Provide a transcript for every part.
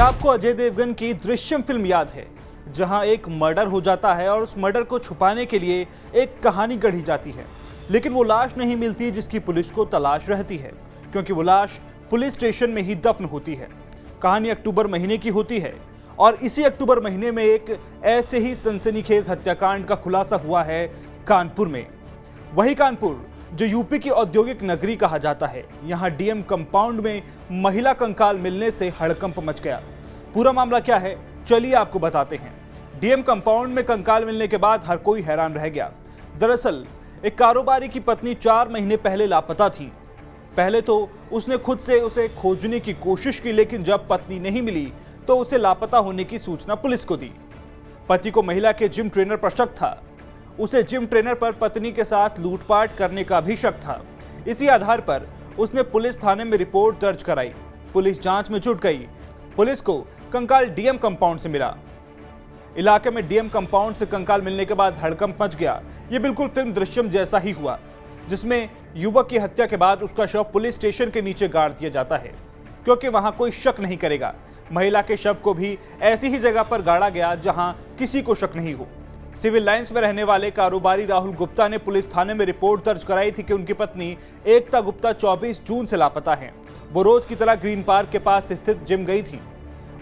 क्या आपको अजय देवगन की दृश्यम फिल्म याद है, जहां एक मर्डर हो जाता है और उस मर्डर को छुपाने के लिए एक कहानी गढ़ी जाती है, लेकिन वो लाश नहीं मिलती जिसकी पुलिस को तलाश रहती है, क्योंकि वो लाश पुलिस स्टेशन में ही दफन होती है। कहानी अक्टूबर महीने की होती है और इसी अक्टूबर महीने में एक ऐसे ही सनसनीखेज हत्याकांड का खुलासा हुआ है कानपुर में। वही कानपुर जो यूपी की औद्योगिक नगरी कहा जाता है। यहां डीएम कंपाउंड में महिला कंकाल मिलने से हड़कंप मच गया। पूरा मामला क्या है, चलिए आपको बताते हैं। डीएम कंपाउंड में कंकाल मिलने के बाद हर कोई हैरान रह गया। दरअसल एक कारोबारी की पत्नी 4 महीने पहले लापता थी। पहले तो उसने खुद से उसे खोजने की कोशिश की, लेकिन जब पत्नी नहीं मिली तो उसे लापता होने की सूचना पुलिस को दी। पति को महिला के जिम ट्रेनर पर शक था। उसे जिम ट्रेनर पर पत्नी के साथ लूटपाट करने का भी शक था। इसी आधार पर उसने पुलिस थाने में रिपोर्ट दर्ज कराई। पुलिस जांच में जुट गई। पुलिस को कंकाल डीएम कंपाउंड से मिला। इलाके में डीएम कंपाउंड से कंकाल मिलने के बाद हड़कंप मच गया। ये बिल्कुल फिल्म दृश्यम जैसा ही हुआ, जिसमें युवक की हत्या के बाद उसका शव पुलिस स्टेशन के नीचे गाड़ दिया जाता है, क्योंकि वहां कोई शक नहीं करेगा। महिला के शव को भी ऐसी ही जगह पर गाड़ा गया जहां किसी को शक नहीं हो। सिविल लाइंस में रहने वाले कारोबारी राहुल गुप्ता ने पुलिस थाने में रिपोर्ट दर्ज कराई थी कि उनकी पत्नी एकता गुप्ता 24 जून से लापता है। वो रोज की तरह ग्रीन पार्क के पास स्थित जिम गई थी,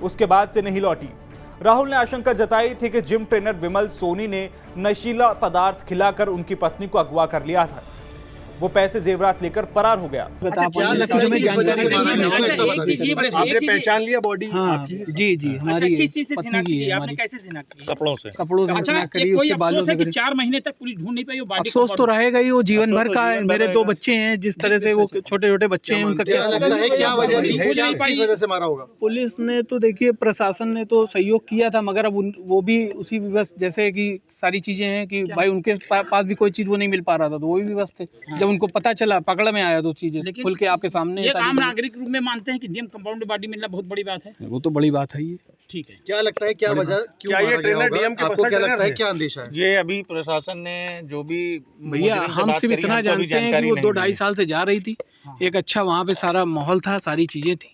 उसके बाद से नहीं लौटी। राहुल ने आशंका जताई थी कि जिम ट्रेनर विमल सोनी ने नशीला पदार्थ खिलाकर उनकी पत्नी को अगवा कर लिया था। वो पैसे जेवरात लेकर फरार हो गया। आपने पहचान लिया बॉडी? हाँ, जी जी, हमारी किस चीज से पत्नी शिनाख्त की की? है। आपने हमारी कैसे शिनाख्त की? कपड़ों से अच्छा, शिनाख्त करी, ये कोई उसके बालों अफसोस से है कि करी। 4 महीने तक पुलिस ढूंढ नहीं पाई वो बॉडी? अफसोस तो रहेगा ही, वो जीवन भर का है। मेरे 2 बच्चे हैं, जिस तरह से वो छोटे छोटे बच्चे हैं, उनका क्या लगता है क्या वजह पुलिस है, खोज नहीं पाई? किस वजह से मारा होगा? पुलिस ने तो देखिए, प्रशासन ने तो सहयोग किया था, मगर अब वो भी उसी विवश, जैसे कि सारी चीजें हैं कि भाई उनके पास भी कोई चीज वो नहीं मिल पा रहा था, तो वो भी विवश थे। जब उनको पता चला, पकड़ में आया तो चीजें खुल के आपके सामने एक आम नागरिक रूप में मानते हैं कि डीएम कंपाउंड में बॉडी मिलना बहुत बड़ी बात है। वो तो बड़ी बात है। ये ठीक है, क्या लगता है, क्या वजह, क्यों क्या ये मारा गया ट्रेनर होगा? डीएम के आपको पर्सनल क्या लगता है, ट्रेनर क्या अंदेशा है? ये अभी प्रशासन ने जो भी भैया, मुजरिम से हम बात सिर्फ करी, इतना हमको अभी जानते हैं कि जानकारी वो नहीं 2-2.5 मिली। साल से जा रही थी। एक अच्छा वहाँ पे सारा माहौल था, सारी चीजें थी,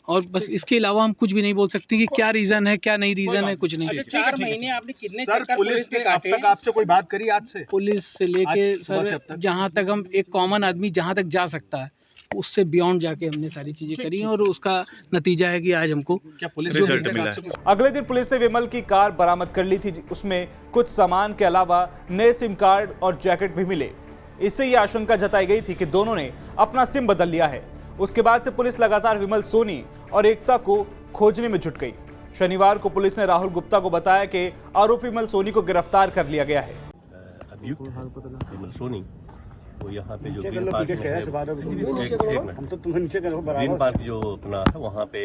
और बस इसके अलावा हम कुछ भी नहीं बोल सकते कि क्या रीजन है, क्या नहीं रीजन है, कुछ नहीं। अच्छा, 4 महीने आपने कितने सर, चक्कर पुलिस ने अब काटे? तक आपसे कोई बात करी आज से? पुलिस से लेके आज सुबह से अब सर, तक? जहाँ तक हम एक कॉमन आदमी जहाँ तक जा सकता है, उससे बियॉन्ड जाके हमने सारी चीजें करी हैं, और उसका नतीजा है कि आज हमको क्या पुलिस रिजल्ट मिला है? अगले दिन पुलिस ने विमल की कार बरामद कर ली थी। उसमें कुछ सामान के अलावा नए सिम कार्ड और जैकेट भी मिले। इससे ये आशंका जताई गई थी कि दोनों ने अपना सिम बदल लिया है। उसके बाद से पुलिस लगातार विमल सोनी और एकता को खोजने में जुट गई। शनिवार को पुलिस ने राहुल गुप्ता को बताया कि आरोपी विमल सोनी को गिरफ्तार कर लिया गया है। अभियुक्त विमल सोनी वो यहाँ पे जो ग्रीन पार्क में है, ग्रीन पार्क जो अपना है वहाँ पे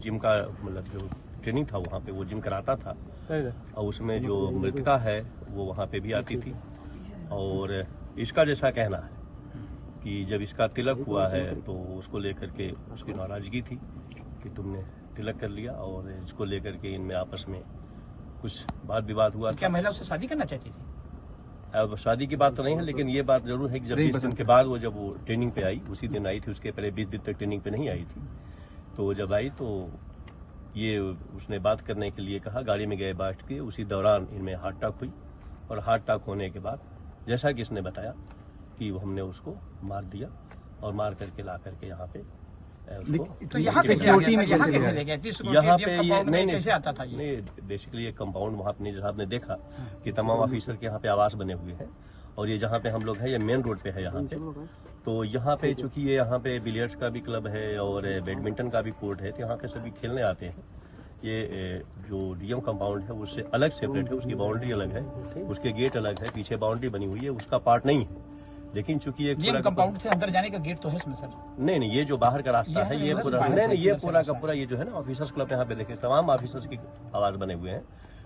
जिम का मतलब जो ट्रेनिंग था, वहाँ पे वो जिम कराता था, और उसमें जो मृतका है वो वहाँ पे भी आती थी। और इसका जैसा कहना है कि जब इसका तिलक हुआ है तो उसको लेकर के उसकी नाराजगी थी कि तुमने तिलक कर लिया, और इसको लेकर के इनमें आपस में कुछ वाद विवाद हुआ। क्या महिला उससे शादी करना चाहती थी? अब शादी की बात तो नहीं है, लेकिन ये बात जरूर है कि जब 20 दिन के बाद वो जब वो ट्रेनिंग पे आई, उसी दिन आई थी। उसके पहले 20 दिन तक ट्रेनिंग पे नहीं आई थी। तो जब आई तो ये उसने बात करने के लिए कहा, गाड़ी में गए बैठ के। उसी दौरान इनमें हार्ट अटैक हुई, और हार्ट अटैक होने के बाद जैसा कि इसने बताया कि हमने उसको मार दिया, और मार करके ला करके यहाँ पे उसको तो यहाँ से यहाँ कैसे ले गया? यहाँ पे ये नहीं कैसे आता था ये? नहीं, बेसिकली ये कंपाउंड वहाँ पे जैसा आपने देखा कि तमाम ऑफिसर के यहाँ पे आवास बने हुए हैं, और ये जहाँ पे हम लोग हैं ये मेन रोड पे है यहाँ पे। तो यहाँ पे चूंकि ये यहाँ पे बिलियर्ड्स का भी क्लब है और बैडमिंटन का भी कोर्ट है, तो यहाँ के सभी खेलने आते हैं। ये जो डीएम कंपाउंड है उससे अलग सेपरेट है, उसकी बाउंड्री अलग है, उसके गेट अलग है, पीछे बाउंड्री बनी हुई है, उसका पार्ट नहीं है। लेकिन चूंकि एक डीएम कंपाउंड से अंदर जाने का गेट तो है इसमें सर? नहीं, ये जो बाहर का रास्ता है ये पूरा नहीं, ये पूरा का पूरा ये जो है ना ऑफिसर्स क्लब, यहाँ पे देखिए तमाम ऑफिसर्स की आवाज बने हुए हैं।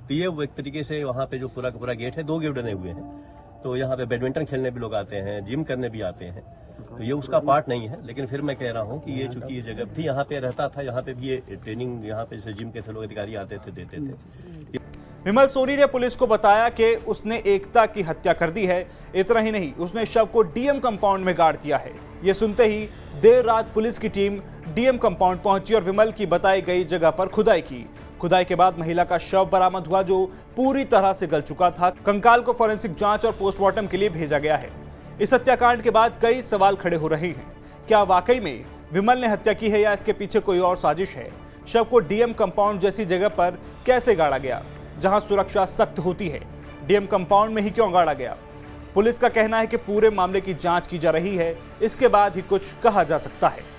तो ये वो एक तरीके से वहाँ पे जो पूरा का पूरा गेट है, 2 गेट बने हुए हैं। तो यहाँ पे बैडमिंटन खेलने भी लोग आते हैं, जिम करने भी आते हैं। तो ये उसका पार्ट नहीं है। लेकिन फिर मैं कह रहा हूँ कि ये चूंकि ये जगह भी यहाँ पे रहता था, यहाँ पे भी ये ट्रेनिंग यहाँ पे जैसे जिम के थे लोग, अधिकारी आते थे, देते थे। विमल सोनी ने पुलिस को बताया कि उसने एकता की हत्या कर दी है। इतना ही नहीं, उसने शव को डीएम कंपाउंड में गाड़ दिया है। ये सुनते ही देर रात पुलिस की टीम डीएम कंपाउंड पहुंची और विमल की बताई गई जगह पर खुदाई की। खुदाई के बाद महिला का शव बरामद हुआ, जो पूरी तरह से गल चुका था। कंकाल को फॉरेंसिक जांच और पोस्टमार्टम के लिए भेजा गया है। इस हत्याकांड के बाद कई सवाल खड़े हो रहे हैं। क्या वाकई में विमल ने हत्या की है या इसके पीछे कोई और साजिश है? शव को डीएम कंपाउंड जैसी जगह पर कैसे गाड़ा गया, जहां सुरक्षा सख्त होती है? डीएम कंपाउंड में ही क्यों गाड़ा गया? पुलिस का कहना है कि पूरे मामले की जांच की जा रही है, इसके बाद ही कुछ कहा जा सकता है।